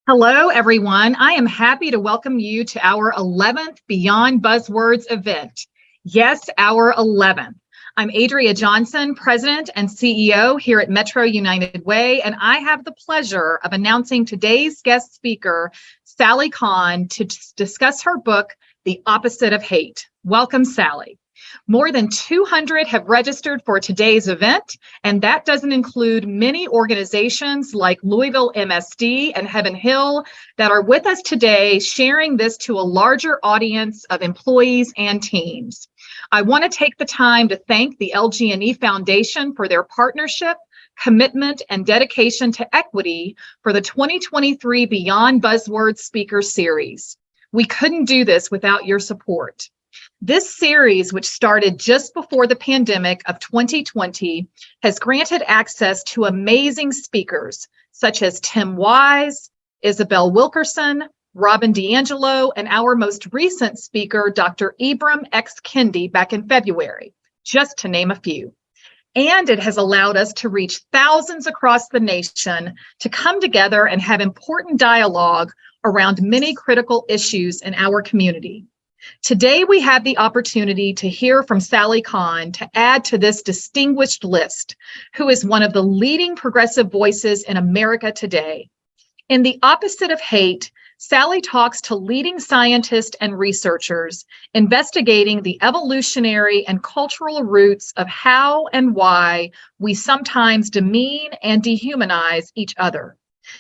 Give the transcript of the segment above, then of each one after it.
Hello, everyone. I am happy to welcome you to our 11th Beyond Buzzwords event. Yes, our 11th. I'm Adria Johnson, President and CEO here at Metro United Way, and I have the pleasure of announcing today's guest speaker, Sally Kohn, to discuss her book, The Opposite of Hate. Welcome, Sally. More than 200 have registered for today's event, and that doesn't include many organizations like Louisville MSD and Heaven Hill that are with us today, sharing this to a larger audience of employees and teams. I want to take the time to thank the LG&E Foundation for their partnership, commitment, and dedication to equity for the 2023 Beyond Buzzwords Speaker Series. We couldn't do this without your support. This series, which started just before the pandemic of 2020, has granted access to amazing speakers such as Tim Wise, Isabel Wilkerson, Robin DiAngelo, and our most recent speaker, Dr. Ibram X. Kendi, back in February, just to name a few. And it has allowed us to reach thousands across the nation to come together and have important dialogue around many critical issues in our community. Today, we have the opportunity to hear from Sally Kohn to add to this distinguished list, who is one of the leading progressive voices in America today. In The Opposite of Hate, Sally talks to leading scientists and researchers investigating the evolutionary and cultural roots of how and why we sometimes demean and dehumanize each other.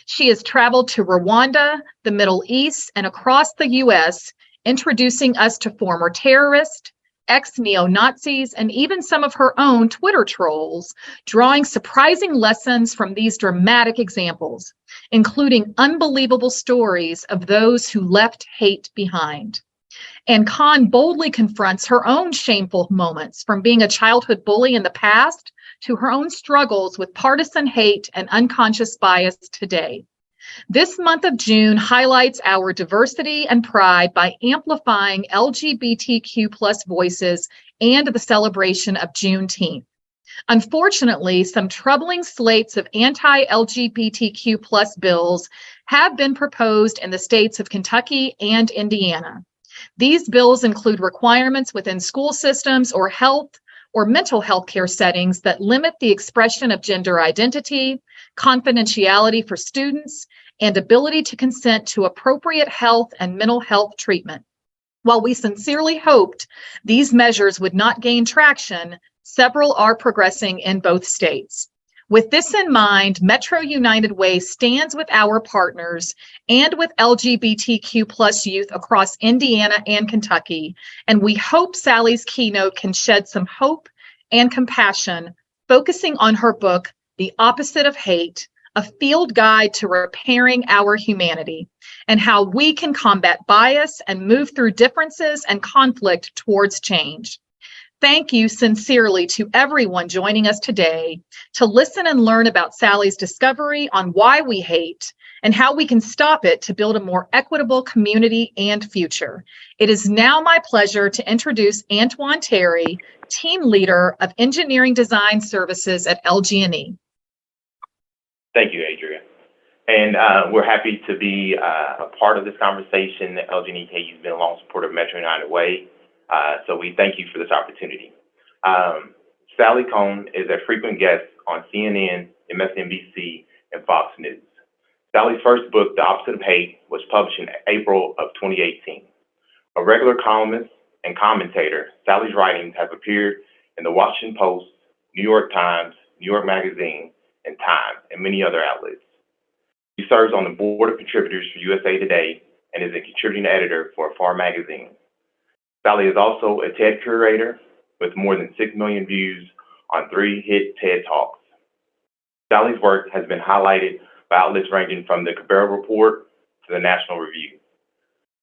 She has traveled to Rwanda, the Middle East, and across the U.S., introducing us to former terrorists, ex-neo-Nazis, and even some of her own Twitter trolls, drawing surprising lessons from these dramatic examples, including unbelievable stories of those who left hate behind. And Kohn boldly confronts her own shameful moments, from being a childhood bully in the past to her own struggles with partisan hate and unconscious bias today. This month of June highlights our diversity and pride by amplifying LGBTQ+ voices and the celebration of Juneteenth. Unfortunately, some troubling slates of anti-LGBTQ+ bills have been proposed in the states of Kentucky and Indiana. These bills include requirements within school systems or health or mental health care settings that limit the expression of gender identity, confidentiality for students, and ability to consent to appropriate health and mental health treatment. While we sincerely hoped these measures would not gain traction, several are progressing in both states. With this in mind, Metro United Way stands with our partners and with LGBTQ+ youth across Indiana and Kentucky, and we hope Sally's keynote can shed some hope and compassion, focusing on her book, The Opposite of Hate, a field guide to repairing our humanity, and how we can combat bias and move through differences and conflict towards change. Thank you sincerely to everyone joining us today to listen and learn about Sally's discovery on why we hate and how we can stop it to build a more equitable community and future. It is now my pleasure to introduce Antoine Terry, Team Leader of Engineering Design Services at LG&E. Thank you, Adria. And we're happy to be a part of this conversation. LG&E KU has been a long supporter of Metro United Way, so we thank you for this opportunity. Sally Kohn is a frequent guest on CNN, MSNBC, and Fox News. Sally's first book, The Opposite of Hate, was published in April of 2018. A regular columnist and commentator, Sally's writings have appeared in the Washington Post, New York Times, New York Magazine, and Time, and many other outlets. She serves on the board of contributors for USA Today and is a contributing editor for Afar Magazine. Sally is also a TED curator with more than 6 million views on 3 hit TED Talks. Sally's work has been highlighted by outlets ranging from the Cabrera Report to the National Review.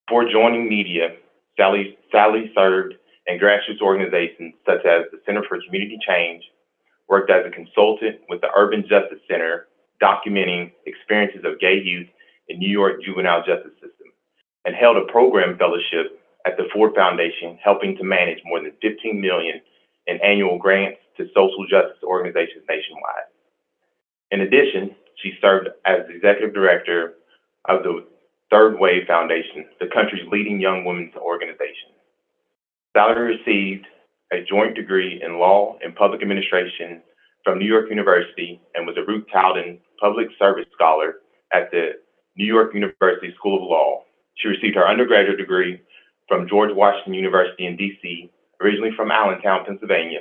Before joining media, Sally served in grassroots organizations such as the Center for Community Change, worked as a consultant with the Urban Justice Center, documenting experiences of gay youth in New York juvenile justice system, and held a program fellowship at the Ford Foundation, helping to manage more than $15 million in annual grants to social justice organizations nationwide. In addition, she served as executive director of the Third Wave Foundation, the country's leading young women's organization. Sally received a joint degree in law and public administration from New York University and was a Ruth Towden Public Service Scholar at the New York University School of Law. She received her undergraduate degree from George Washington University in DC, originally from Allentown, Pennsylvania.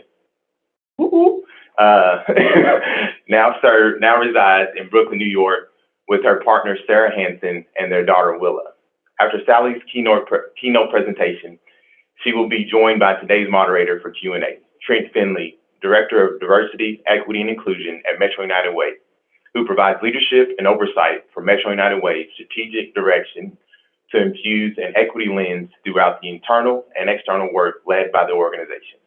Now resides in Brooklyn, New York, with her partner Sarah Hansen and their daughter Willa. After Sally's keynote presentation, she will be joined by today's moderator for Q&A, Trent Finley, Director of Diversity, Equity, and Inclusion at Metro United Way, who provides leadership and oversight for Metro United Way's strategic direction to infuse an equity lens throughout the internal and external work led by the organization.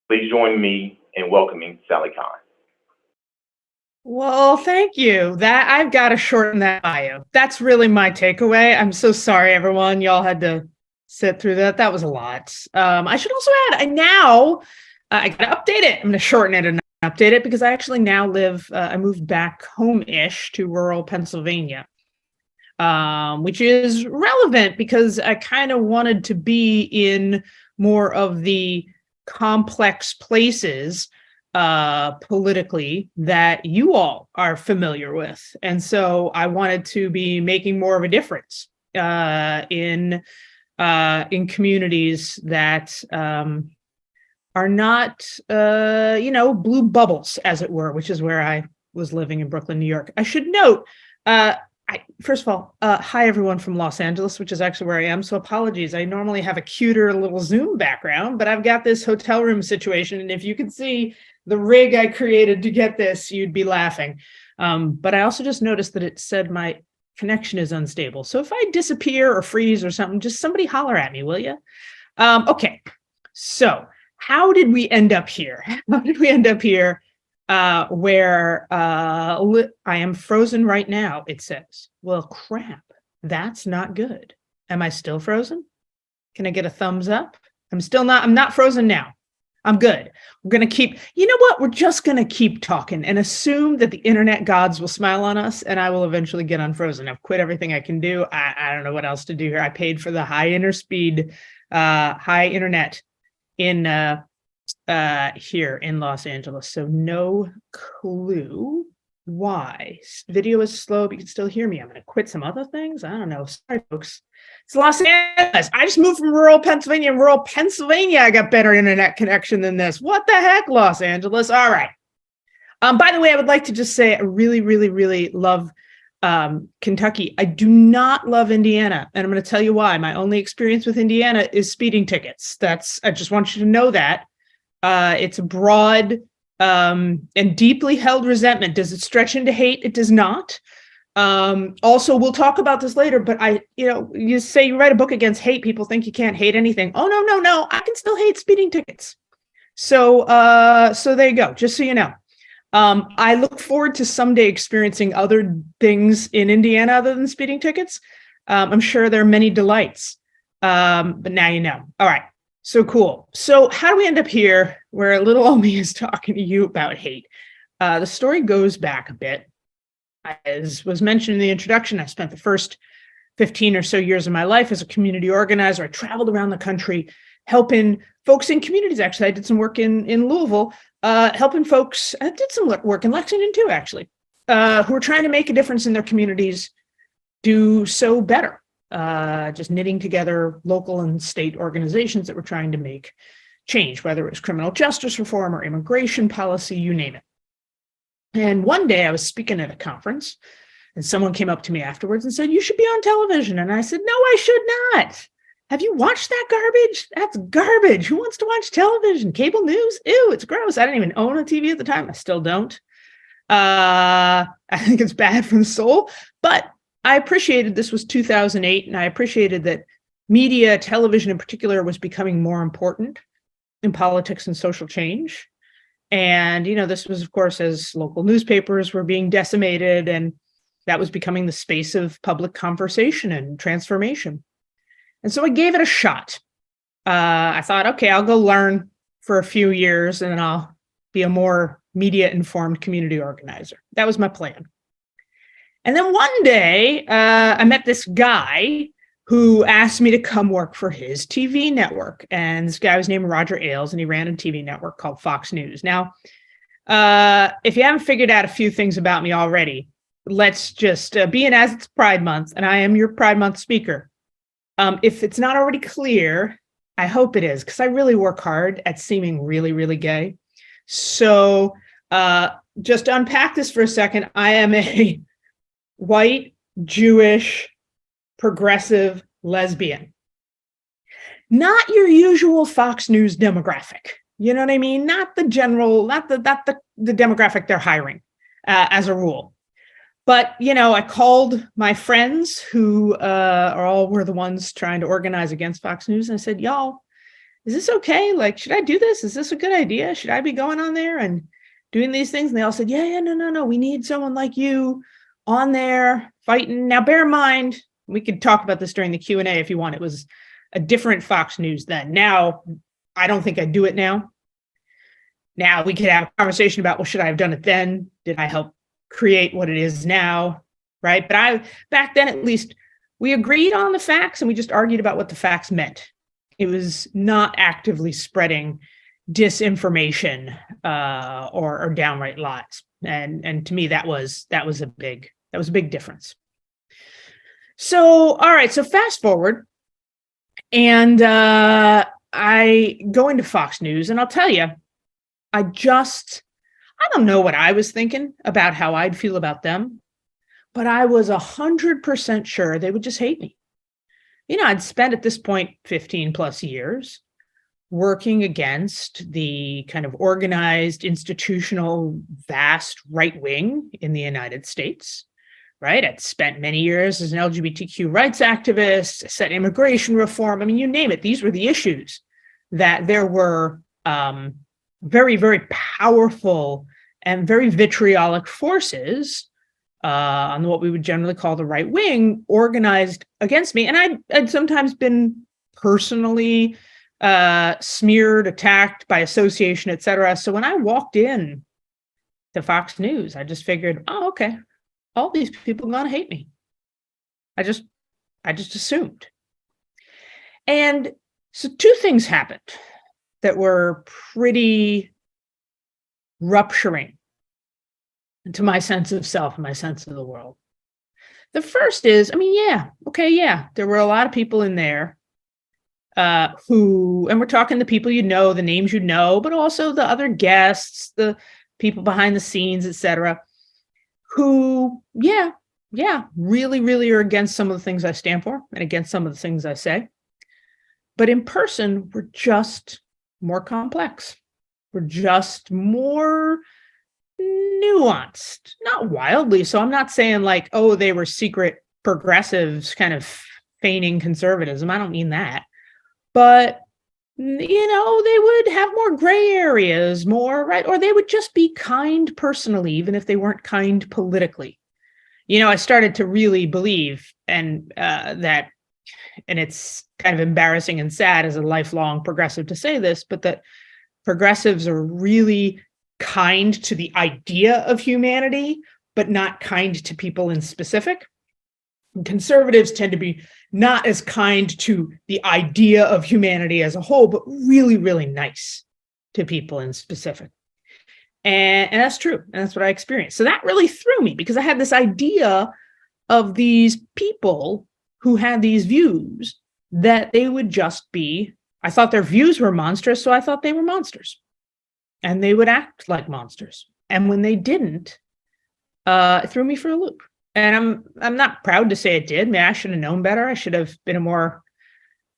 Please join me in welcoming Sally Kohn. Well, thank you. That I've got to shorten that bio. That's really my takeaway. I'm so sorry, everyone. Y'all had to sit through that. That was a lot. I should also add, I got to update it. I'm going to shorten it and update it because I actually now live, I moved back home-ish to rural Pennsylvania, which is relevant because I kind of wanted to be in more of the complex places politically that you all are familiar with. And so I wanted to be making more of a difference in communities that are not, blue bubbles, as it were, which is where I was living in Brooklyn, New York. I should note, first of all, hi, everyone from Los Angeles, which is actually where I am. So apologies. I normally have a cuter little Zoom background, but I've got this hotel room situation. And if you could see the rig I created to get this, you'd be laughing. But I also just noticed that it said my connection is unstable. So if I disappear or freeze or something, just somebody holler at me, will you? Okay, so how did we end up here? How did we end up here where I am frozen right now, it says? Well, crap, that's not good. Am I still frozen? Can I get a thumbs up? I'm not frozen now. I'm good. We're going to keep, you know what? We're just going to keep talking and assume that the internet gods will smile on us and I will eventually get unfrozen. I've quit everything I can do. I don't know what else to do here. I paid for the high internet in here in Los Angeles. So no clue why. Video is slow, but you can still hear me. I'm going to quit some other things. I don't know. Sorry, folks. It's Los Angeles. I just moved from rural Pennsylvania. In rural Pennsylvania, I got better internet connection than this. What the heck, Los Angeles? All right. By the way, I would like to just say I really, really, really love Kentucky. I do not love Indiana, and I'm going to tell you why. My only experience with Indiana is speeding tickets. I just want you to know that. It's a broad and deeply held resentment. Does it stretch into hate? It does not. Also, we'll talk about this later, but you say you write a book against hate, people think you can't hate anything. Oh, no, I can still hate speeding tickets. So there you go, just so you know. I look forward to someday experiencing other things in Indiana other than speeding tickets. I'm sure there are many delights, but now you know. All right, so cool. So how do we end up here where little old me is talking to you about hate? The story goes back a bit. As was mentioned in the introduction, I spent the first 15 or so years of my life as a community organizer. I traveled around the country helping folks in communities. Actually, I did some work in Louisville, helping folks. I did some work in Lexington too, actually, who were trying to make a difference in their communities, do so better. Just knitting together local and state organizations that were trying to make change, whether it was criminal justice reform or immigration policy, you name it. And one day I was speaking at a conference and someone came up to me afterwards and said, "You should be on television." And I said, "No, I should not. Have you watched that garbage? That's garbage. Who wants to watch television? Cable news? Ew, it's gross." I didn't even own a TV at the time. I still don't. I think it's bad for the soul, but I appreciated this was 2008. And I appreciated that media, television in particular, was becoming more important in politics and social change. And, this was, of course, as local newspapers were being decimated, and that was becoming the space of public conversation and transformation. And so I gave it a shot. I thought, okay, I'll go learn for a few years and then I'll be a more media-informed community organizer. That was my plan. And then one day, I met this guy who asked me to come work for his TV network. And this guy was named Roger Ailes, and he ran a TV network called Fox News. Now, if you haven't figured out a few things about me already, let's just being as it's Pride Month, and I am your Pride Month speaker. If it's not already clear, I hope it is, because I really work hard at seeming really, really gay. So just to unpack this for a second, I am a white, Jewish, progressive lesbian. Not your usual Fox News demographic. You know what I mean? Not the general, not the demographic they're hiring as a rule. But, you know, I called my friends who were the ones trying to organize against Fox News. And I said, y'all, is this okay? Like, should I do this? Is this a good idea? Should I be going on there and doing these things? And they all said, yeah, no. We need someone like you on there fighting. Now, bear in mind, we could talk about this during the Q&A if you want. It was a different Fox News then. Now, I don't think I'd do it now. Now we could have a conversation about, well, should I have done it then? Did I help create what it is now? Right. But back then, at least, we agreed on the facts and we just argued about what the facts meant. It was not actively spreading disinformation or downright lies. And to me, that was a big difference. So, all right. So fast forward, and I go into Fox News, and I'll tell you, I don't know what I was thinking about how I'd feel about them, but I was 100% sure they would just hate me. You know, I'd spent at this point 15 plus years working against the kind of organized, institutional, vast right wing in the United States, right? I'd spent many years as an LGBTQ rights activist, set immigration reform. I mean, you name it. These were the issues that there were very, very powerful and very vitriolic forces on what we would generally call the right wing organized against me. And I'd sometimes been personally smeared, attacked by association, et cetera. So when I walked in to Fox News, I just figured, oh, okay, all these people are going to hate me. I just assumed. And so two things happened that were pretty rupturing to my sense of self and my sense of the world. The first is, there were a lot of people in there who, and we're talking the people you know, the names you know, but also the other guests, the people behind the scenes, et cetera, who, really, really are against some of the things I stand for and against some of the things I say. But in person, we're just more complex. We're just more nuanced, not wildly. So I'm not saying like, oh, they were secret progressives kind of feigning conservatism. I don't mean that. But, you know, they would have more gray areas, more, right? Or they would just be kind personally, even if they weren't kind politically. You know, I started to really believe that, and it's kind of embarrassing and sad as a lifelong progressive to say this, but that progressives are really kind to the idea of humanity, but not kind to people in specific. And conservatives tend to be not as kind to the idea of humanity as a whole, but really, really nice to people in specific. And that's true. And that's what I experienced. So that really threw me because I had this idea of these people who had these views that they would just be, I thought their views were monstrous, so I thought they were monsters. And they would act like monsters. And when they didn't, it threw me for a loop. And I'm not proud to say it did. I mean, I should have known better. I should have been a more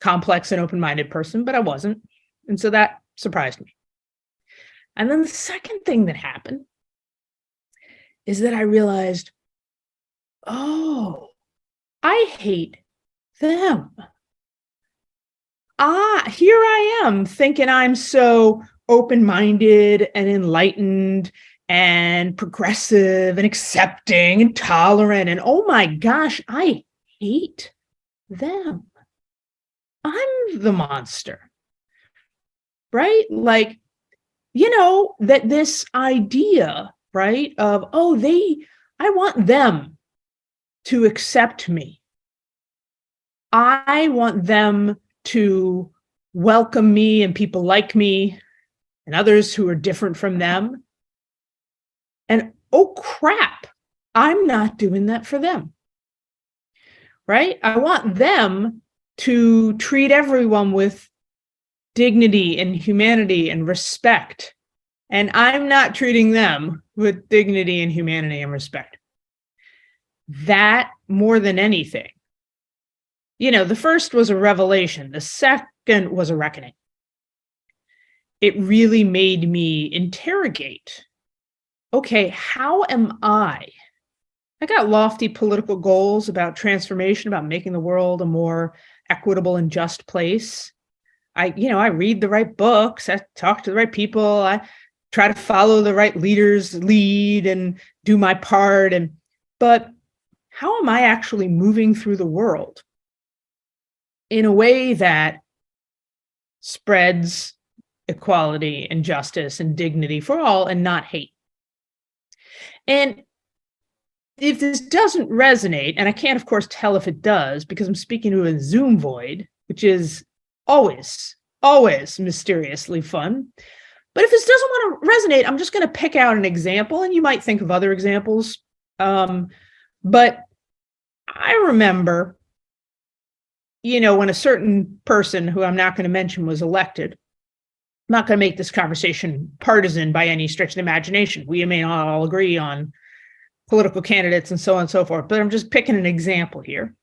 complex and open-minded person, but I wasn't. And so that surprised me. And then the second thing that happened is that I realized, oh, I hate them. Here I am thinking I'm so open-minded and enlightened and progressive and accepting and tolerant. And oh my gosh, I hate them. I'm the monster, right? Like, you know, that this idea, right, of, oh, I want them to accept me. I want them to welcome me and people like me and others who are different from them. And oh crap, I'm not doing that for them. Right? I want them to treat everyone with dignity and humanity and respect. And I'm not treating them with dignity and humanity and respect. That more than anything. The first was a revelation. The second was a reckoning. It really made me interrogate. Okay, how am I got lofty political goals about transformation, about making the world a more equitable and just place. I read the right books, I talk to the right people, I try to follow the right leaders' lead and do my part. But how am I actually moving through the world in a way that spreads equality and justice and dignity for all and not hate? And if this doesn't resonate, and I can't, of course, tell if it does, because I'm speaking to a Zoom void, which is always mysteriously fun. But if this doesn't want to resonate, I'm just going to pick out an example, and you might think of other examples. But I remember, when a certain person who I'm not going to mention was elected. I'm not going to make this conversation partisan by any stretch of the imagination. We may not all agree on political candidates and so on and so forth, but I'm just picking an example here.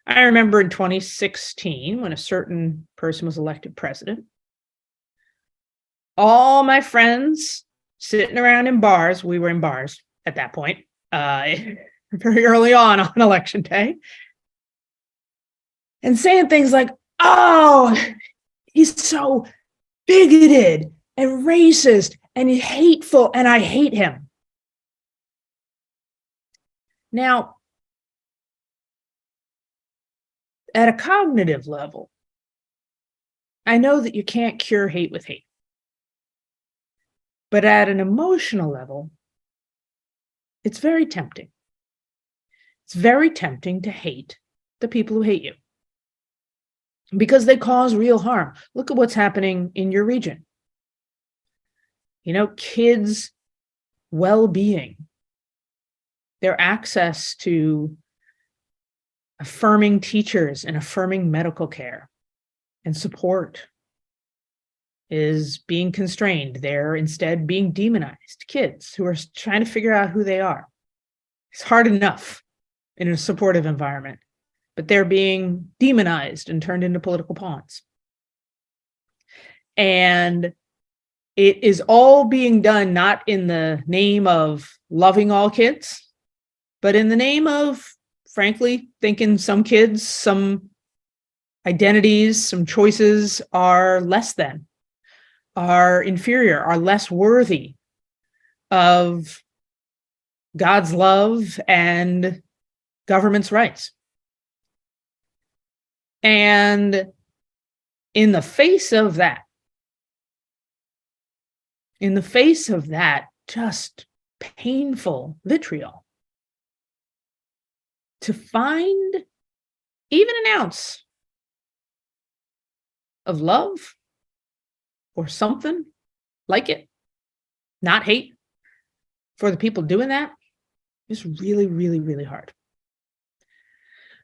I remember in 2016, when a certain person was elected president, all my friends sitting around in bars, we were in bars at that point, very early on election day, and saying things like, oh, he's so bigoted and racist and hateful, and I hate him. Now, at a cognitive level, I know that you can't cure hate with hate. But at an emotional level, it's very tempting. It's very tempting to hate the people who hate you because they cause real harm. Look at what's happening in your region. Kids' well-being, their access to affirming teachers and affirming medical care and support is being constrained. They're instead being demonized. Kids who are trying to figure out who they are. It's hard enough in a supportive environment, but they're being demonized and turned into political pawns. And it is all being done not in the name of loving all kids, but in the name of, frankly, thinking some kids, some identities, some choices are less than, are inferior, are less worthy of God's love and government's rights. And in the face of that, just painful vitriol, to find even an ounce of love or something like it, not hate, for the people doing that is really, really, really hard.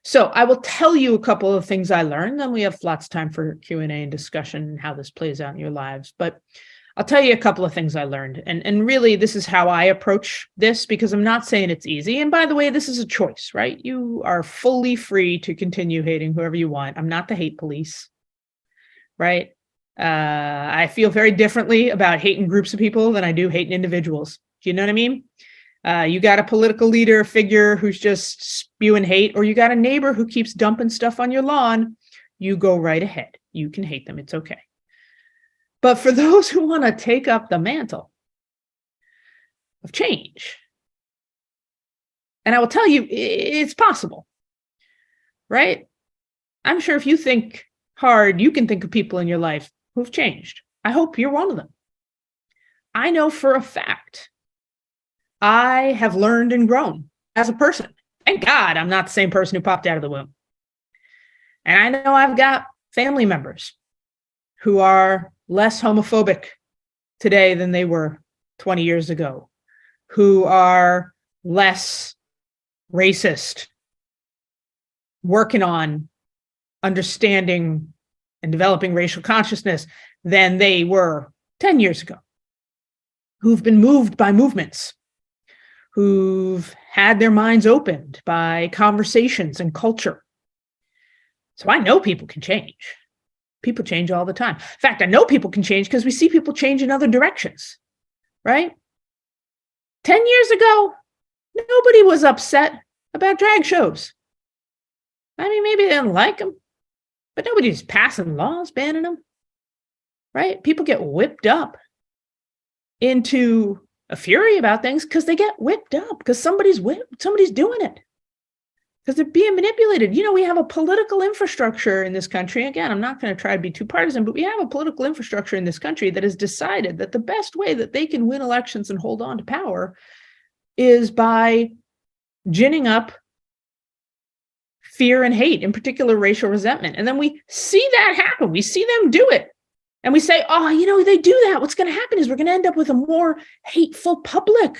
So I will tell you a couple of things I learned, then we have lots of time for Q&A and discussion and how this plays out in your lives. But I'll tell you a couple of things I learned. And really, this is how I approach this, because I'm not saying it's easy. And by the way, this is a choice, right? You are fully free to continue hating whoever you want. I'm not the hate police, right? I feel very differently about hating groups of people than I do hating individuals. Do you know what I mean? You got a political leader figure who's just spewing hate, or you got a neighbor who keeps dumping stuff on your lawn, you go right ahead. You can hate them. It's okay. But for those who want to take up the mantle of change, and I will tell you, it's possible, right? I'm sure if you think hard, you can think of people in your life who've changed. I hope you're one of them. I know for a fact I have learned and grown as a person. Thank God I'm not the same person who popped out of the womb. And I know I've got family members who are less homophobic today than they were 20 years ago, who are less racist, working on understanding and developing racial consciousness than they were 10 years ago, who've been moved by movements, who've had their minds opened by conversations and culture. So I know people can change. People change all the time. In fact, I know people can change because we see people change in other directions, right? 10 years ago, nobody was upset about drag shows. I mean, maybe they didn't like them, but nobody's passing laws banning them, right? People get whipped up into a fury about things because they get whipped up because somebody's doing it, because they're being manipulated. We have a political infrastructure in this country. Again, I'm not going to try to be too partisan, but we have a political infrastructure in this country that has decided that the best way that they can win elections and hold on to power is by ginning up fear and hate, in particular racial resentment. And then we see that happen. We see them do it. And we say, oh, they do that. What's going to happen is we're going to end up with a more hateful public,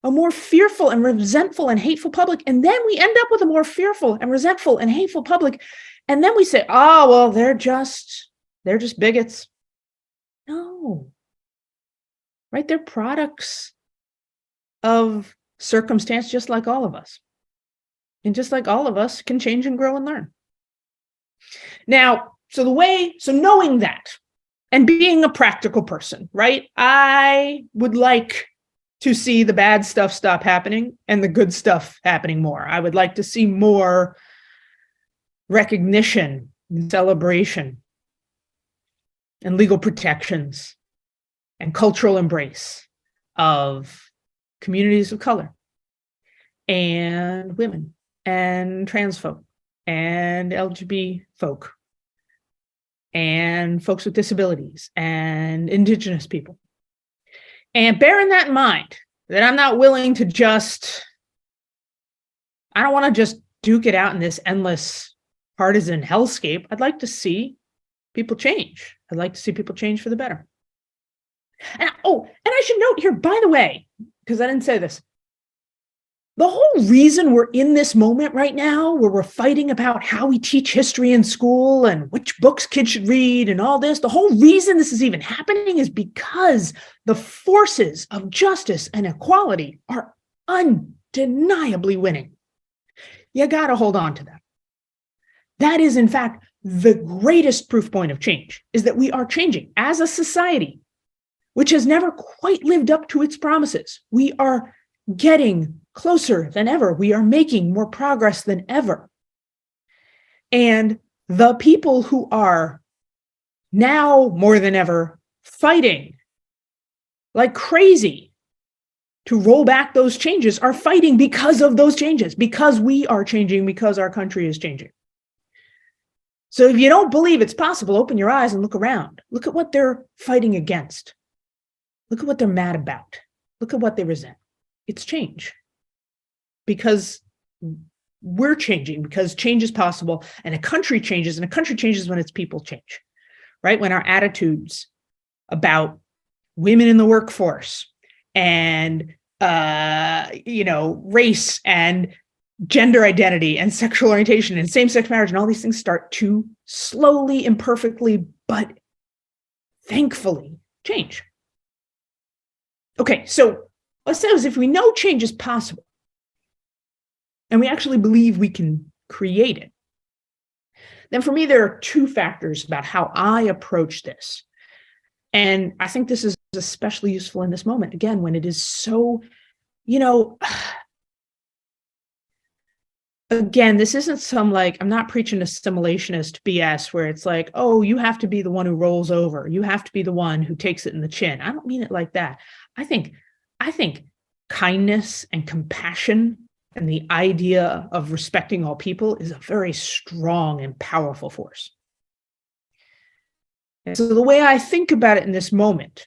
a more fearful and resentful and hateful public. And then we end up with a more fearful and resentful and hateful public. And then we say, oh, well, they're just bigots. No, right? They're products of circumstance, just like all of us. And just like all of us can change and grow and learn. Now, so knowing that and being a practical person, right? I would like to see the bad stuff stop happening and the good stuff happening more. I would like to see more recognition and celebration and legal protections and cultural embrace of communities of color and women and trans folk and LGBT folk and folks with disabilities and indigenous people. And bearing that in mind, that I'm not willing to I don't want to just duke it out in this endless partisan hellscape. I'd like to see people change. I'd like to see people change for the better. And I should note here, by the way, because I didn't say this, the whole reason we're in this moment right now, where we're fighting about how we teach history in school and which books kids should read and all this, the whole reason this is even happening is because the forces of justice and equality are undeniably winning. You got to hold on to that. That is, in fact, the greatest proof point of change, is that we are changing as a society, which has never quite lived up to its promises. We are getting closer than ever. We are making more progress than ever. And the people who are now more than ever fighting like crazy to roll back those changes are fighting because of those changes, because we are changing, because our country is changing. So if you don't believe it's possible, open your eyes and look around. Look at what they're fighting against. Look at what they're mad about. Look at what they resent. It's change. Because we're changing, because change is possible, and a country changes, and a country changes when its people change, right? When our attitudes about women in the workforce and, race and gender identity and sexual orientation and same-sex marriage and all these things start to slowly, imperfectly, but thankfully change. Okay, so what it says, if we know change is possible, and we actually believe we can create it, then for me, there are two factors about how I approach this. And I think this is especially useful in this moment, again, when it is so, again, this isn't some I'm not preaching assimilationist BS where it's like, oh, you have to be the one who rolls over. You have to be the one who takes it in the chin. I don't mean it like that. I think kindness and compassion and the idea of respecting all people is a very strong and powerful force. And so the way I think about it in this moment,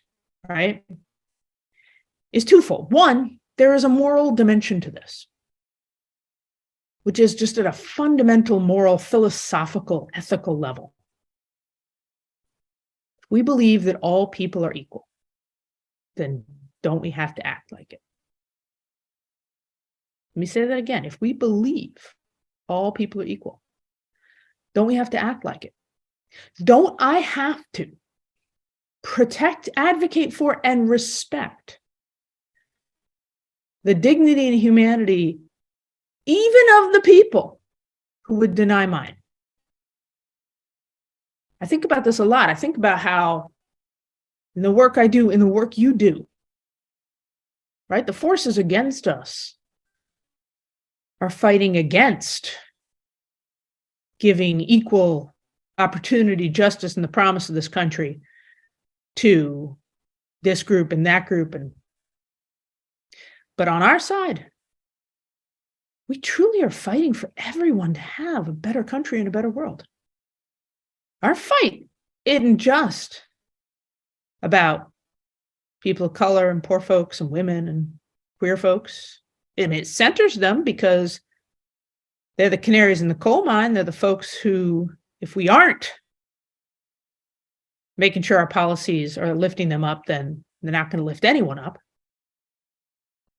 right, is twofold. One, there is a moral dimension to this. which is just at a fundamental moral, philosophical, ethical level. If we believe that all people are equal, then don't we have to act like it? Let me say that again. If we believe all people are equal, don't we have to act like it? Don't I have to protect, advocate for, and respect the dignity and humanity even of the people who would deny mine? I think about this a lot. I think about how in the work I do, in the work you do, right? The forces against us are fighting against giving equal opportunity, justice, and the promise of this country to this group and that group. But on our side, we truly are fighting for everyone to have a better country and a better world. Our fight isn't just about people of color and poor folks and women and queer folks. And it centers them because they're the canaries in the coal mine. They're the folks who, if we aren't making sure our policies are lifting them up, then they're not going to lift anyone up.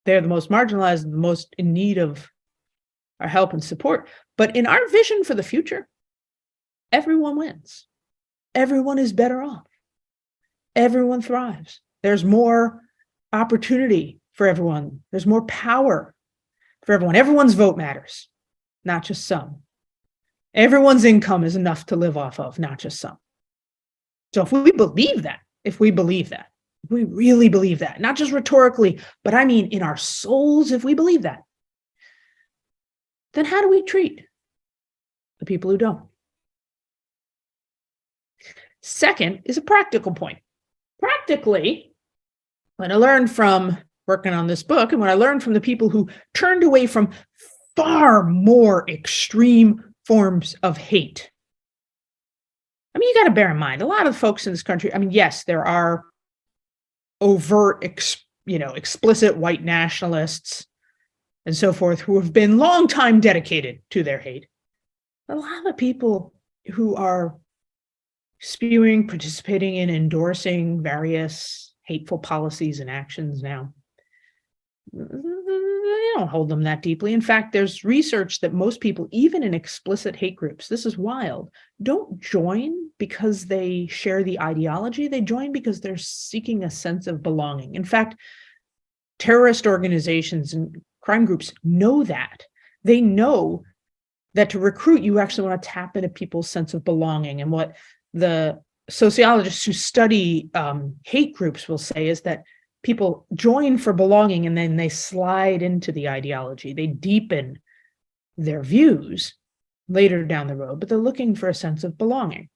They're the most marginalized, the most in need of our help and support. But in our vision for the future, everyone wins. Everyone is better off. Everyone thrives. There's more opportunity for everyone. There's more power for everyone. Everyone's vote matters, not just some. Everyone's income is enough to live off of, not just some. So if we believe that, if we really believe that, not just rhetorically, but I mean in our souls, if we believe that, then how do we treat the people who don't? Second is a practical point. Practically, when I learned from working on this book and when I learned from the people who turned away from far more extreme forms of hate. I mean, you got to bear in mind, a lot of folks in this country, I mean, yes, there are overt, explicit white nationalists and so forth who have been long time dedicated to their hate. A lot of the people who are spewing, participating in, endorsing various hateful policies and actions now, they don't hold them that deeply. In fact, there's research that most people, even in explicit hate groups, this is wild, don't join because they share the ideology. They join because they're seeking a sense of belonging. In fact, terrorist organizations and crime groups know that. They know that to recruit, you actually want to tap into people's sense of belonging. And what the sociologists who study hate groups will say is that people join for belonging and then they slide into the ideology. They deepen their views later down the road, but they're looking for a sense of belonging.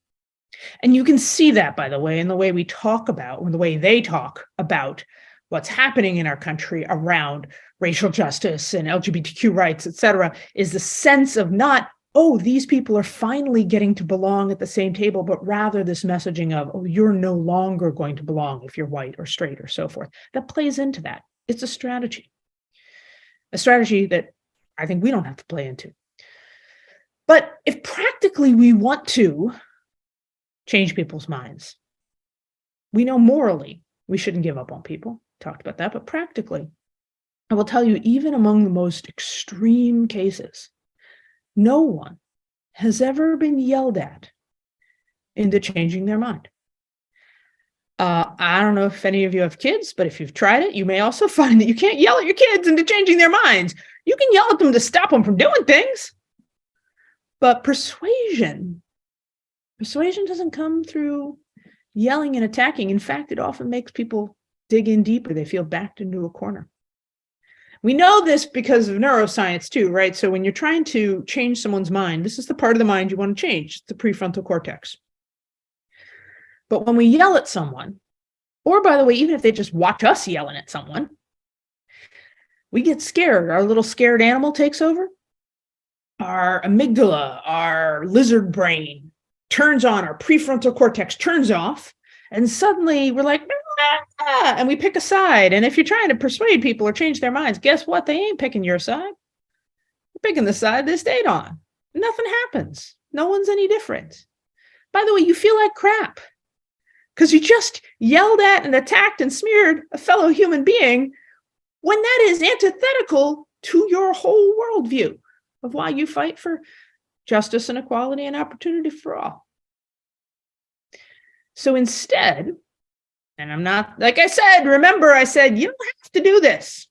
And you can see that, by the way, in the way we talk about, or the way they talk about what's happening in our country around racial justice and LGBTQ rights, et cetera, is the sense of not, oh, these people are finally getting to belong at the same table, but rather this messaging of, oh, you're no longer going to belong if you're white or straight or so forth. That plays into that. It's a strategy that I think we don't have to play into. But if practically we want to change people's minds, we know morally we shouldn't give up on people. Talked about that, but practically, I will tell you, even among the most extreme cases, no one has ever been yelled at into changing their mind. I don't know if any of you have kids, but if you've tried it, you may also find that you can't yell at your kids into changing their minds. You can yell at them to stop them from doing things. But persuasion doesn't come through yelling and attacking. In fact, it often makes people dig in deeper. They feel backed into a corner. We know this because of neuroscience too, right? So when you're trying to change someone's mind, this is the part of the mind you want to change, the prefrontal cortex. But when we yell at someone, or by the way, even if they just watch us yelling at someone, we get scared. Our little scared animal takes over. Our amygdala, our lizard brain turns on, our prefrontal cortex turns off, and suddenly we're like, and we pick a side. And if you're trying to persuade people or change their minds, guess what? They ain't picking your side. They're picking the side they stayed on. Nothing happens. No one's any different. By the way, you feel like crap because you just yelled at and attacked and smeared a fellow human being when that is antithetical to your whole worldview of why you fight for justice and equality and opportunity for all. So instead, and I'm not, like I said, remember I said, you don't have to do this.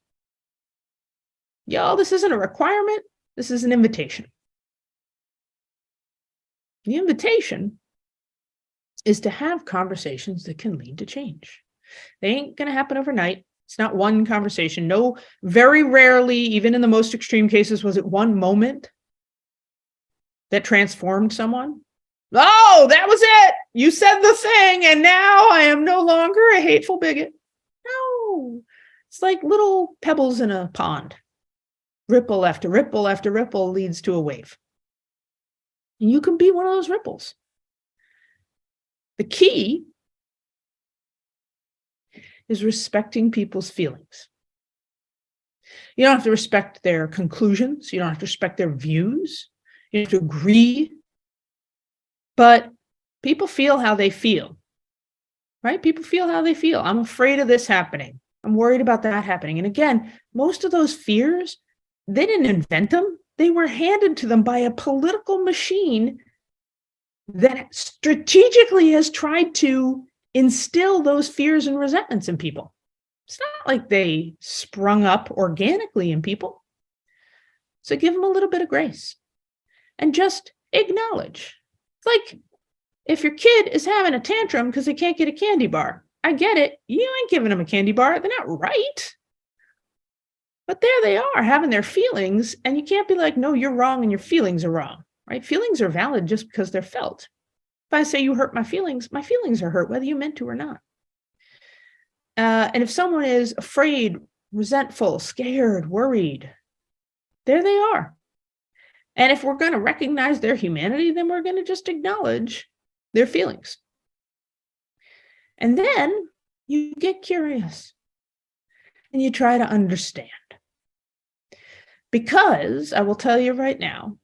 Y'all, this isn't a requirement. This is an invitation. The invitation is to have conversations that can lead to change. They ain't going to happen overnight. It's not one conversation. No, very rarely, even in the most extreme cases, was it one moment that transformed someone. Oh, that was it. You said the thing, and now I am no longer a hateful bigot. No, it's like little pebbles in a pond. Ripple after ripple after ripple leads to a wave. And you can be one of those ripples. The key is respecting people's feelings. You don't have to respect their conclusions. You don't have to respect their views. You have to agree. But people feel how they feel, right? People feel how they feel. I'm afraid of this happening. I'm worried about that happening. And again, most of those fears, they didn't invent them. They were handed to them by a political machine that strategically has tried to instill those fears and resentments in people. It's not like they sprung up organically in people. So give them a little bit of grace and just acknowledge. It's like if your kid is having a tantrum because they can't get a candy bar. I get it. You ain't giving them a candy bar. They're not right. But there they are having their feelings, and you can't be like, no, you're wrong and your feelings are wrong, right? Feelings are valid just because they're felt. If I say you hurt my feelings are hurt, whether you meant to or not. And if someone is afraid, resentful, scared, worried, there they are. And if we're going to recognize their humanity, then we're going to just acknowledge their feelings. And then you get curious and you try to understand. Because I will tell you right now,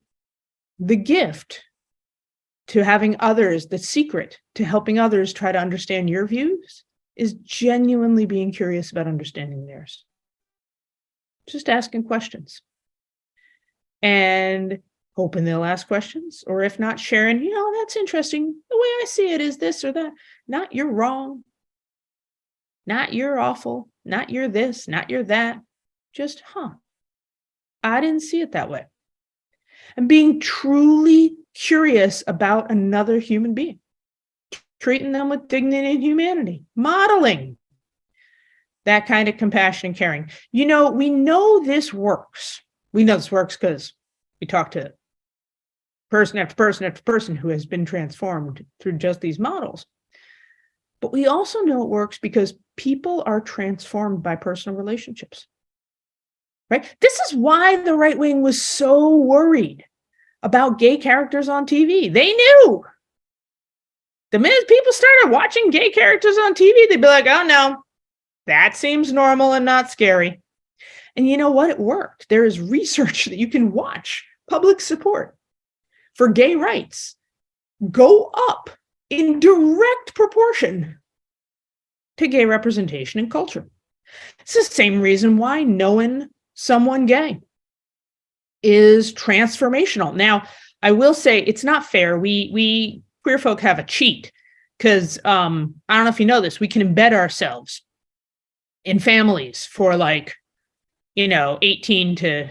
the gift to having others, the secret to helping others try to understand your views is genuinely being curious about understanding theirs. Just asking questions and hoping they'll ask questions, or if not, sharing, that's interesting. The way I see it is this or that. Not you're wrong, not you're awful, not you're this, not you're that. Just, I didn't see it that way. And being truly curious about another human being, treating them with dignity and humanity, modeling that kind of compassion and caring. We know this works. We know this works because we talk to person after person after person who has been transformed through just these models. But we also know it works because people are transformed by personal relationships. Right? This is why the right wing was so worried about gay characters on TV. They knew. The minute people started watching gay characters on TV, they'd be like, oh no, that seems normal and not scary. And you know what? It worked. There is research that you can watch. Public support for gay rights go up in direct proportion to gay representation in culture. It's the same reason why knowing someone gay is transformational. Now, I will say it's not fair. We queer folk have a cheat because I don't know if you know this, we can embed ourselves in families for 18 to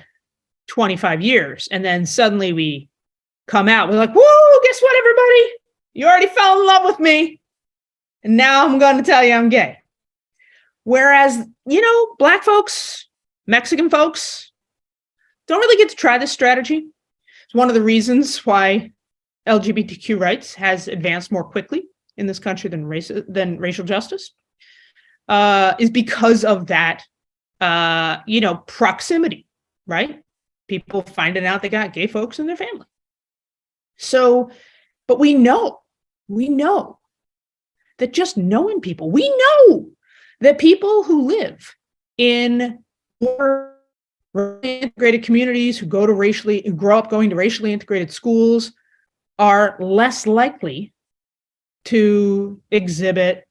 25 years. And then suddenly we come out, we're like, whoa, guess what, everybody? You already fell in love with me. And now I'm going to tell you I'm gay. Whereas, Black folks, Mexican folks don't really get to try this strategy. It's one of the reasons why LGBTQ rights has advanced more quickly in this country than racial justice, is because of that, proximity, right? People finding out they got gay folks in their family. So, but we know that just knowing people, we know that people who live in more Integrated communities who grow up going to racially integrated schools are less likely to exhibit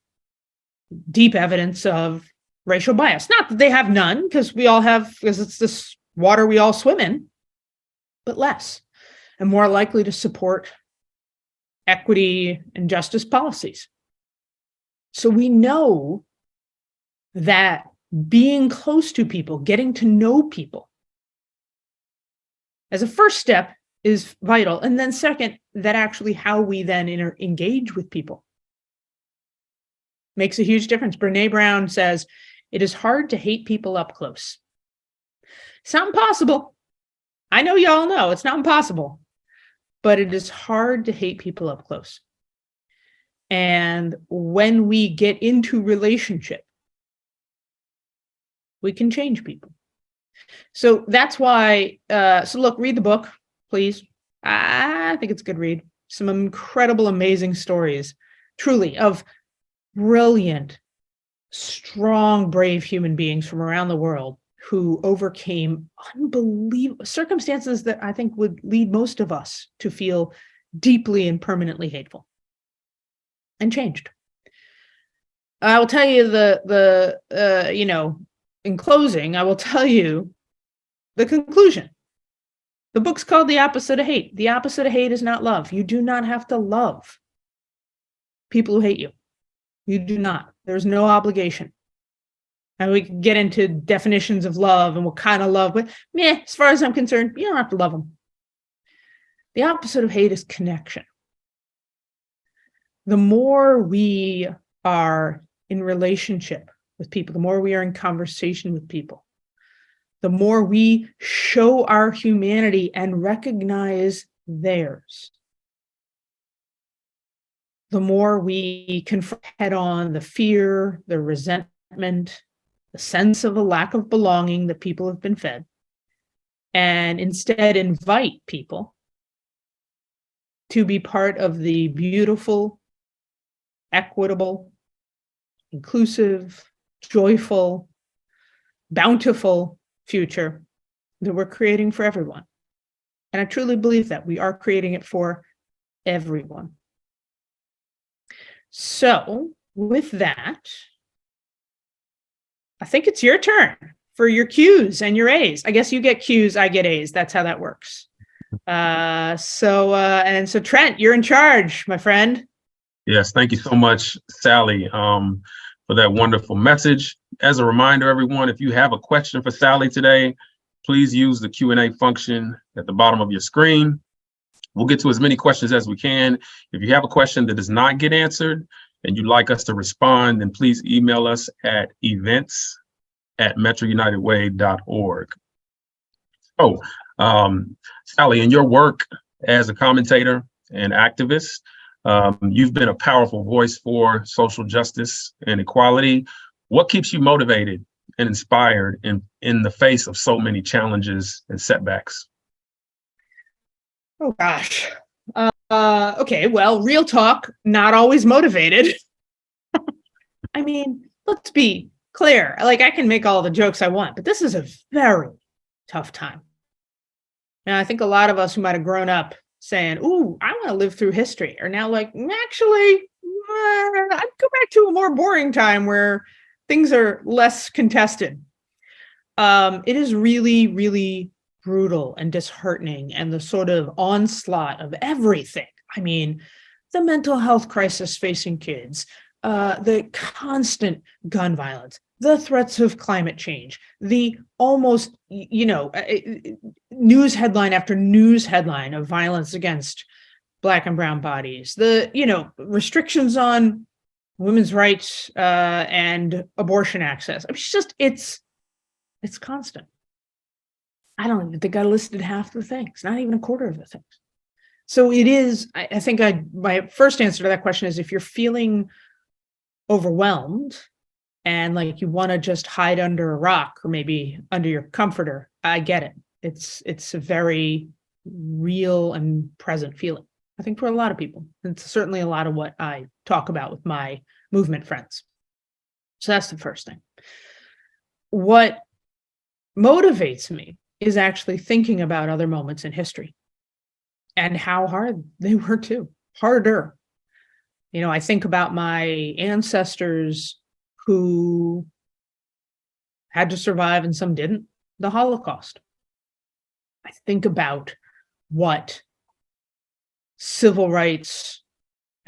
deep evidence of racial bias. Not that they have none, because it's this water we all swim in, but less, and more likely to support equity and justice policies. So we know that being close to people, getting to know people as a first step is vital. And then second, that actually how we then engage with people makes a huge difference. Brene Brown says, it is hard to hate people up close. It's not impossible. I know y'all know it's not impossible, but it is hard to hate people up close. And when we get into relationship, we can change people. So that's why, so look, read the book, please. I think it's a good read. Some incredible, amazing stories, truly, of brilliant, strong, brave human beings from around the world who overcame unbelievable circumstances that I think would lead most of us to feel deeply and permanently hateful, and changed. I will tell you in closing, I will tell you the conclusion. The book's called The Opposite of Hate. The opposite of hate is not love. You do not have to love people who hate you. You do not. There's no obligation. And we can get into definitions of love and what kind of love, but as far as I'm concerned, you don't have to love them. The opposite of hate is connection. The more we are in relationship with people, the more we are in conversation with people, the more we show our humanity and recognize theirs, the more we confront head on the fear, the resentment, the sense of a lack of belonging that people have been fed, and instead invite people to be part of the beautiful, equitable, inclusive, joyful, bountiful future that we're creating for everyone. And I truly believe that we are creating it for everyone. So with that, I think it's your turn for your Q's and your A's. I guess you get Q's, I get A's. That's how that works. So Trent, you're in charge, my friend. Yes, thank you so much, Sally, for that wonderful message. As a reminder, everyone, if you have a question for Sally today, please use the Q&A function at the bottom of your screen. We'll get to as many questions as we can. If you have a question that does not get answered and you'd like us to respond, then please email us at events@metrounitedway.org. So, Sally, in your work as a commentator and activist, you've been a powerful voice for social justice and equality. What keeps you motivated and inspired in the face of so many challenges and setbacks? Oh, gosh. Okay, well, real talk, not always motivated. I mean, let's be clear. Like, I can make all the jokes I want, but this is a very tough time. And I think a lot of us who might have grown up saying, ooh, I want to live through history, are now like, actually, I'd go back to a more boring time where things are less contested. It is really, really brutal and disheartening, and the sort of onslaught of everything. I mean, the mental health crisis facing kids, the constant gun violence, the threats of climate change, the almost, news headline after news headline of violence against Black and brown bodies, the, restrictions on women's rights and abortion access. I mean, it's constant. I don't even think I listed half the things, not even a quarter of the things. So it is, I think my first answer to that question is, if you're feeling overwhelmed and like you want to just hide under a rock or maybe under your comforter, I get it. It's a very real and present feeling, I think, for a lot of people. It's certainly a lot of what I talk about with my movement friends. So that's the first thing. What motivates me is actually thinking about other moments in history and how hard they were too, harder. You know, I think about my ancestors who had to survive and some didn't, the Holocaust. I think about what civil rights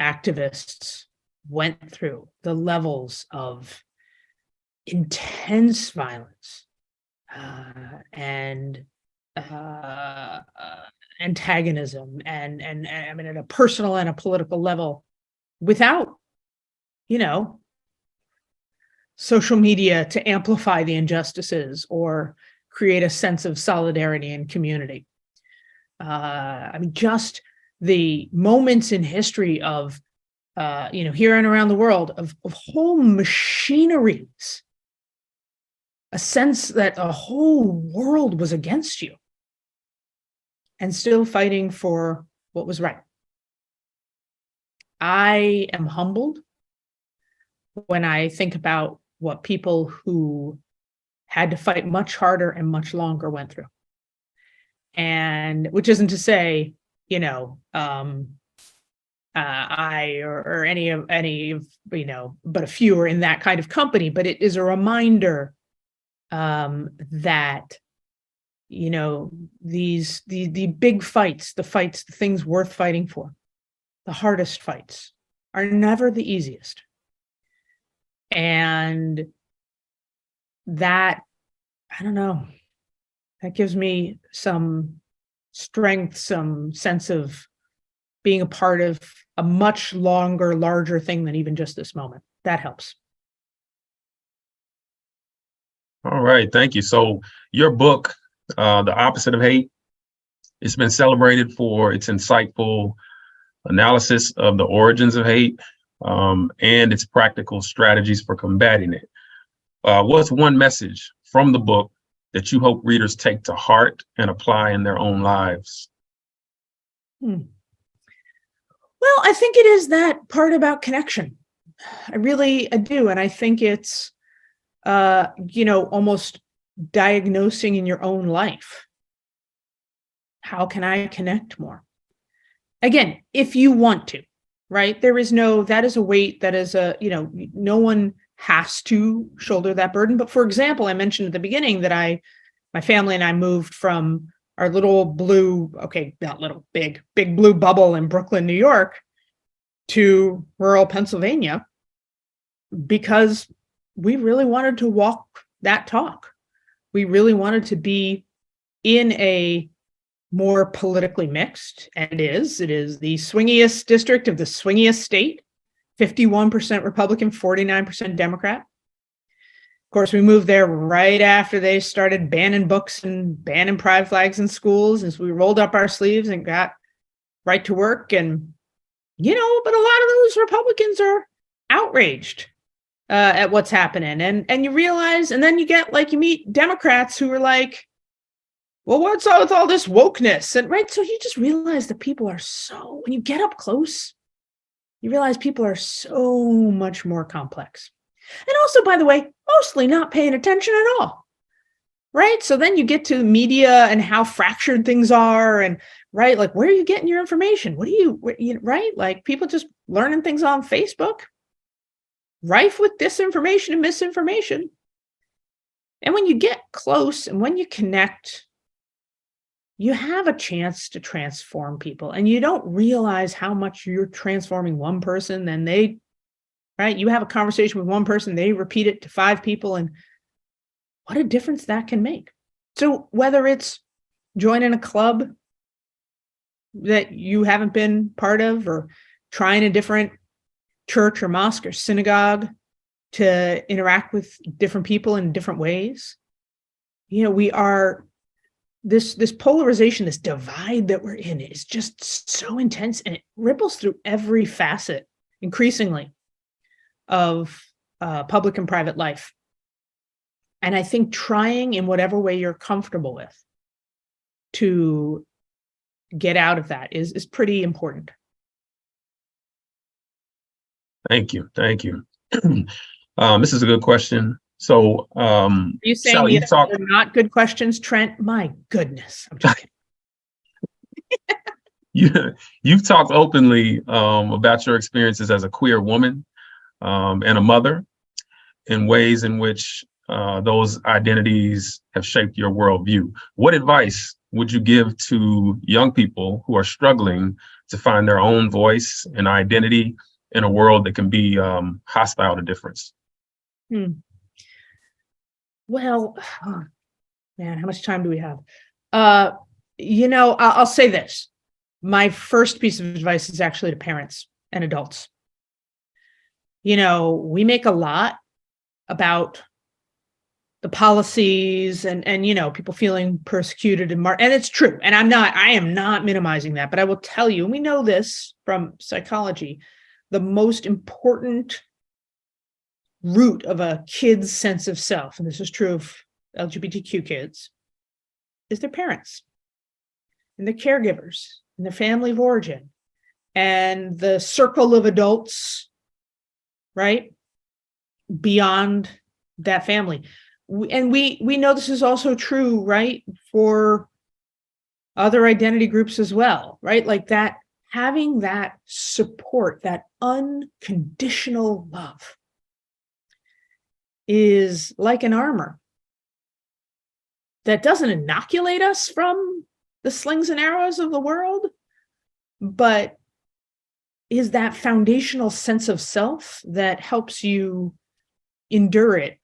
activists went through, the levels of intense violence and antagonism and I mean at a personal and a political level without, you know, social media to amplify the injustices or create a sense of solidarity and community. I mean, just the moments in history of, you know, here and around the world of whole machineries, a sense that the whole world was against you and still fighting for what was right. I am humbled when I think about what people who had to fight much harder and much longer went through. And which isn't to say, you know, I or any of, you know, but a few are in that kind of company, but it is a reminder that, you know, the big fights, the things worth fighting for, the hardest fights are never the easiest. And that, I don't know, that gives me some strength, some sense of being a part of a much longer, larger thing than even just this moment. That helps. All right, thank you. So your book, The Opposite of Hate, it's been celebrated for its insightful analysis of the origins of hate and its practical strategies for combating it. What's one message from the book that you hope readers take to heart and apply in their own lives? Well, I think it is that part about connection. I do. And I think it's, you know, almost diagnosing in your own life. How can I connect more? Again, if you want to, right? That is a weight, that is a, you know, no one has to shoulder that burden. But for example, I mentioned at the beginning that my family and I moved from our little blue, okay, not little, big blue bubble in Brooklyn, New York, to rural Pennsylvania because we really wanted to walk that talk. We really wanted to be in a more politically mixed, and it is the swingiest district of the swingiest state, 51% Republican, 49% Democrat. Of course, we moved there right after they started banning books and banning pride flags in schools, as we rolled up our sleeves and got right to work. And, you know, but a lot of those Republicans are outraged at what's happening. And you realize, and then you meet Democrats who are like, well, what's up with all this wokeness? And right, so you just realize that people are when you get up close, you realize people are so much more complex. And also, by the way, mostly not paying attention at all, right? So then you get to the media and how fractured things are, and right, like where are you getting your information? Right? Like people just learning things on Facebook, rife with disinformation and misinformation. And when you get close and when you connect, you have a chance to transform people, and you don't realize how much you're transforming one person. Then you have a conversation with one person, they repeat it to 5 people, and what a difference that can make. So whether it's joining a club that you haven't been part of, or trying a different church or mosque or synagogue to interact with different people in different ways, you know, we are this polarization, this divide that we're in is just so intense, and it ripples through every facet increasingly of public and private life. And I think trying in whatever way you're comfortable with to get out of that is pretty important. Thank you. This is a good question. So, Are you saying Sally, these are not good questions, Trent? My goodness. I'm just kidding. you've talked openly about your experiences as a queer woman and a mother in ways in which those identities have shaped your worldview. What advice would you give to young people who are struggling to find their own voice and identity in a world that can be hostile to difference? Well, oh, man, how much time do we have? I'll say this. My first piece of advice is actually to parents and adults. We make a lot about the policies and people feeling persecuted and it's true. And I am not minimizing that, but I will tell you, and we know this from psychology, the most important root of a kid's sense of self, and this is true of LGBTQ kids, is their parents and their caregivers and their family of origin and the circle of adults, right, beyond that family. And we know this is also true, right, for other identity groups as well, right? Like that, having that support, that unconditional love is like an armor that doesn't inoculate us from the slings and arrows of the world, but is that foundational sense of self that helps you endure it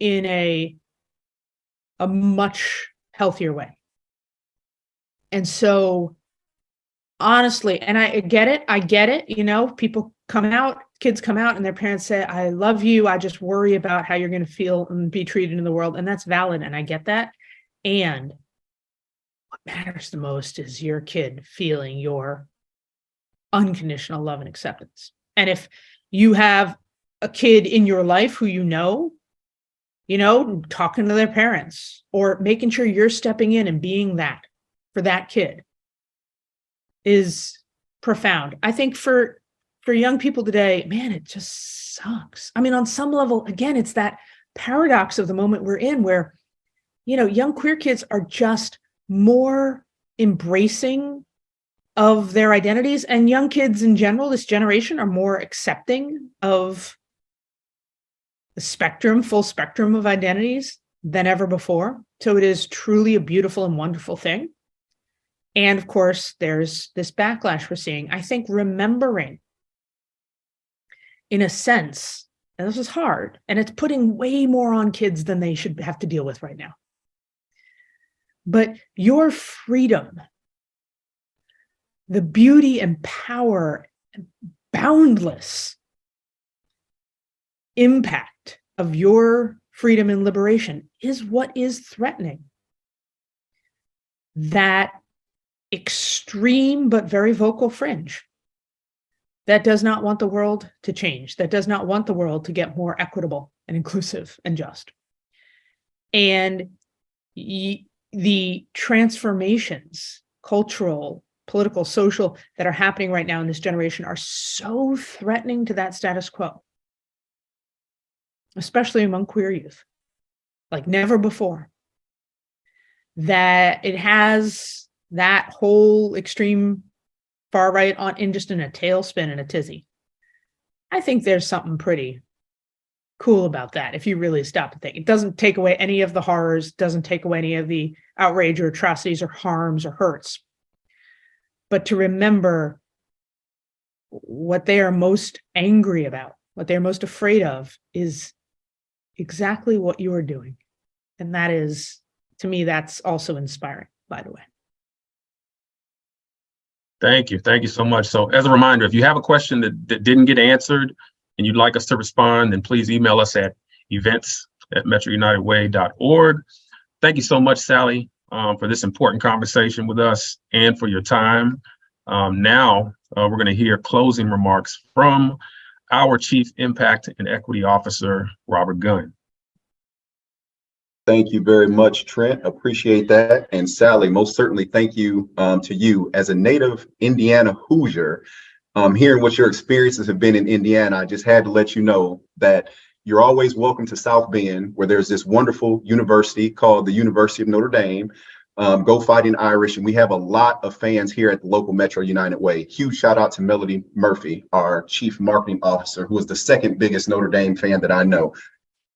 in a much healthier way. And so honestly, and I get it, people come out, kids come out and their parents say, I love you. I just worry about how you're going to feel and be treated in the world. And that's valid. And I get that. And what matters the most is your kid feeling your unconditional love and acceptance. And if you have a kid in your life who talking to their parents or making sure you're stepping in and being that for that kid is profound. I think for young people today, man, it just sucks. I mean, on some level, again, it's that paradox of the moment we're in where, young queer kids are just more embracing of their identities, and young kids in general, this generation, are more accepting of the full spectrum of identities than ever before. So it is truly a beautiful and wonderful thing. And of course, there's this backlash we're seeing. I think remembering, in a sense, and this is hard, and it's putting way more on kids than they should have to deal with right now. But your freedom, the beauty and power, and boundless impact of your freedom and liberation is what is threatening that extreme but very vocal fringe that does not want the world to change, that does not want the world to get more equitable and inclusive and just. And the transformations, cultural, political, social, that are happening right now in this generation are so threatening to that status quo, especially among queer youth, like never before, that it has that whole extreme far right on in just in a tailspin and a tizzy. I think there's something pretty cool about that if you really stop to think. It doesn't take away any of the horrors, doesn't take away any of the outrage or atrocities or harms or hurts. But to remember what they are most angry about, what they're most afraid of, is exactly what you are doing. And that is, to me, that's also inspiring, by the way. Thank you. Thank you so much. So as a reminder, if you have a question that didn't get answered and you'd like us to respond, then please email us at events@metrounitedway.org. Thank you so much, Sally, for this important conversation with us and for your time. Now, we're going to hear closing remarks from our Chief Impact and Equity Officer, Robert Gunn. Thank you very much, Trent. Appreciate that. And Sally, most certainly thank you to you as a native Indiana Hoosier. Hearing what your experiences have been in Indiana, I just had to let you know that you're always welcome to South Bend, where there's this wonderful university called the University of Notre Dame. Go Fighting Irish, and we have a lot of fans here at the local Metro United Way. Huge shout out to Melody Murphy, our chief marketing officer, who is the second biggest Notre Dame fan that I know.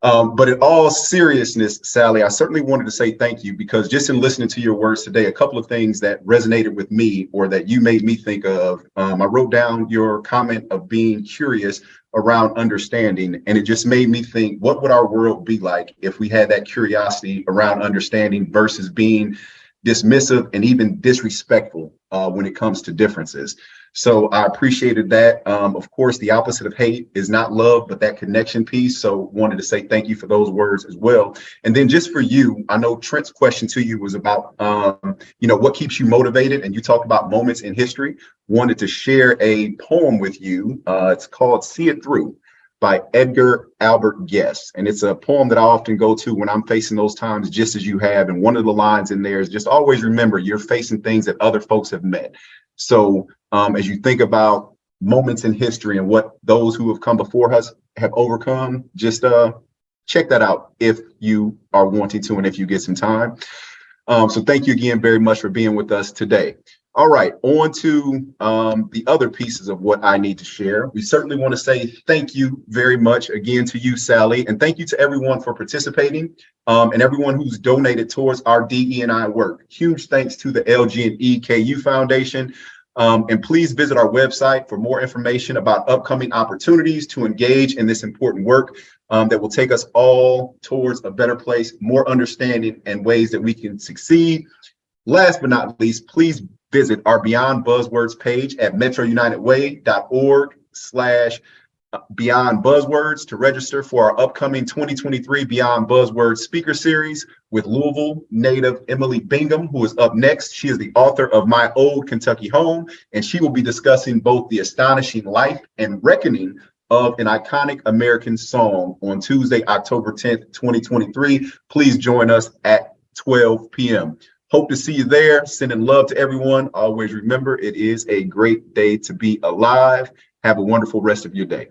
But in all seriousness, Sally, I certainly wanted to say thank you, because just in listening to your words today, a couple of things that resonated with me, or that you made me think of. I wrote down your comment of being curious around understanding, and it just made me think, what would our world be like if we had that curiosity around understanding versus being dismissive and even disrespectful when it comes to differences. So I appreciated that. Of course, the opposite of hate is not love, but that connection piece. So wanted to say thank you for those words as well. And then just for you, I know Trent's question to you was about, what keeps you motivated? And you talked about moments in history. Wanted to share a poem with you. It's called See It Through by Edgar Albert Guest. And it's a poem that I often go to when I'm facing those times, just as you have. And one of the lines in there is just always remember you're facing things that other folks have met. So as you think about moments in history and what those who have come before us have overcome, just check that out if you are wanting to and if you get some time. So thank you again very much for being with us today. All right, on to the other pieces of what I need to share. We certainly want to say thank you very much again to you, Sally, and thank you to everyone for participating and everyone who's donated towards our DE&I work. Huge thanks to the LG&E KU Foundation. And please visit our website for more information about upcoming opportunities to engage in this important work that will take us all towards a better place, more understanding, and ways that we can succeed. Last but not least, please visit our Beyond Buzzwords page at metrounitedway.org/Beyond Buzzwords to register for our upcoming 2023 Beyond Buzzwords speaker series with Louisville native Emily Bingham, who is up next. She is the author of My Old Kentucky Home, and she will be discussing both the astonishing life and reckoning of an iconic American song on Tuesday, October 10th, 2023. Please join us at 12 p.m. Hope to see you there. Sending love to everyone. Always remember, it is a great day to be alive. Have a wonderful rest of your day.